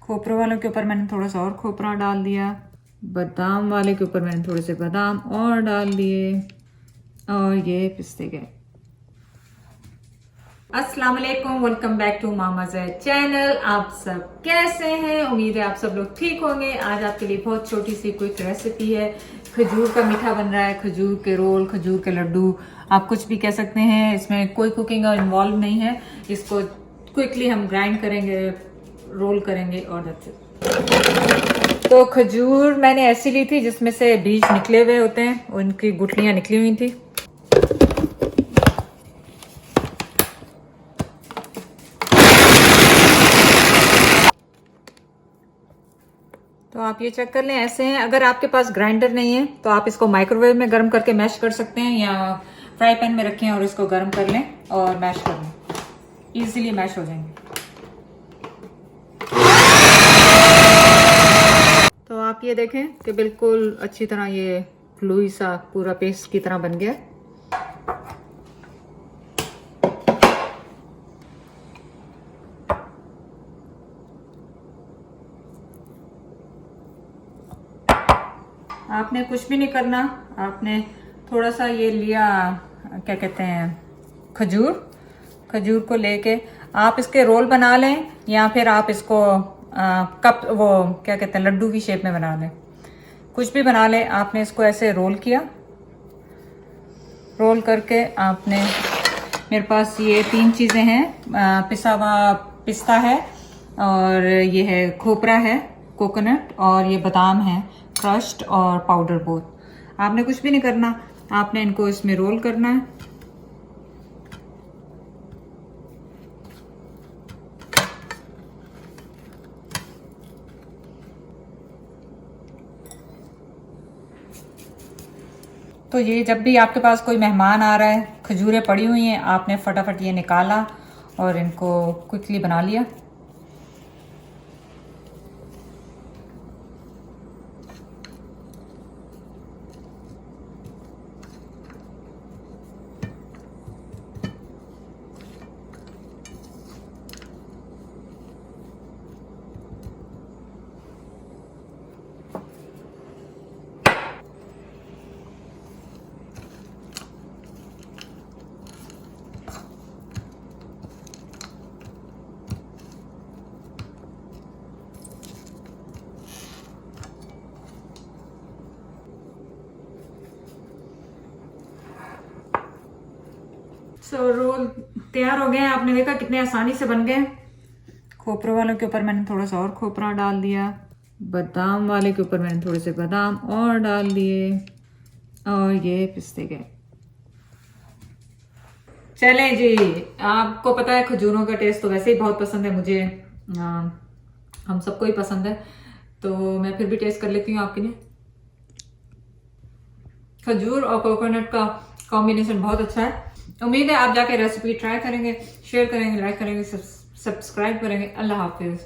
खोपरे वालों के ऊपर मैंने थोड़ा सा और खोपरा डाल दिया, बादाम वाले के ऊपर मैंने थोड़े से बादाम और डाल दिए, और ये पिस्ते के। अस्सलाम वालेकुम, वेलकम बैक टू मामाज़ चैनल। आप सब कैसे हैं? उम्मीद है आप सब लोग ठीक होंगे। आज आपके लिए बहुत छोटी सी क्विक रेसिपी है। खजूर का मीठा बन रहा है, खजूर के रोल, खजूर के लड्डू, आप कुछ भी कह सकते हैं। इसमें कोई कुकिंग इन्वॉल्व नहीं है। इसको क्विकली हम ग्राइंड करेंगे, रोल करेंगे और that's it। तो खजूर मैंने ऐसी ली थी जिसमें से बीज निकले हुए होते हैं, उनकी गुठलियां निकली हुई थी। तो आप ये चेक कर लें, ऐसे हैं। अगर आपके पास ग्राइंडर नहीं है तो आप इसको माइक्रोवेव में गर्म करके मैश कर सकते हैं, या फ्राई पैन में रखें और इसको गर्म कर लें और मैश कर लें, इजीली मैश हो जाएंगे। तो आप ये देखें कि बिल्कुल अच्छी तरह ये फ्लूई सा पूरा पेस्ट की तरह बन गया। आपने कुछ भी नहीं करना, आपने थोड़ा सा ये लिया, क्या कहते हैं, खजूर को लेके आप इसके रोल बना लें, या फिर आप इसको कप वो क्या कहते हैं लड्डू की शेप में बना लें, कुछ भी बना लें। आपने इसको ऐसे रोल किया, रोल करके आपने, मेरे पास ये 3 चीज़ें हैं, पिसा हुआ पिस्ता है, और ये है खोपरा है कोकोनट, और ये बादाम है क्रश्ड और पाउडर बोथ। आपने कुछ भी नहीं करना, आपने इनको इसमें रोल करना है। तो ये जब भी आपके पास कोई मेहमान आ रहा है, खजूरें पड़ी हुई हैं, आपने फटाफट ये निकाला और इनको क्विकली बना लिया। रोल तैयार हो गए हैं। आपने देखा कितने आसानी से बन गए। खोपरे वालों के ऊपर मैंने थोड़ा सा और खोपरा डाल दिया, बादाम वाले के ऊपर मैंने थोड़े से बादाम और डाल दिए, और ये पिस्ते के। चलें जी, आपको पता है खजूरों का टेस्ट तो वैसे ही बहुत पसंद है मुझे, हम सबको ही पसंद है, तो मैं फिर भी टेस्ट कर लेती हूँ आपके लिए। खजूर और कोकोनट का कॉम्बिनेशन बहुत अच्छा है। उम्मीद है आप जाके रेसिपी ट्राई करेंगे, शेयर करेंगे, लाइक करेंगे, सब्सक्राइब करेंगे। अल्लाह हाफिज।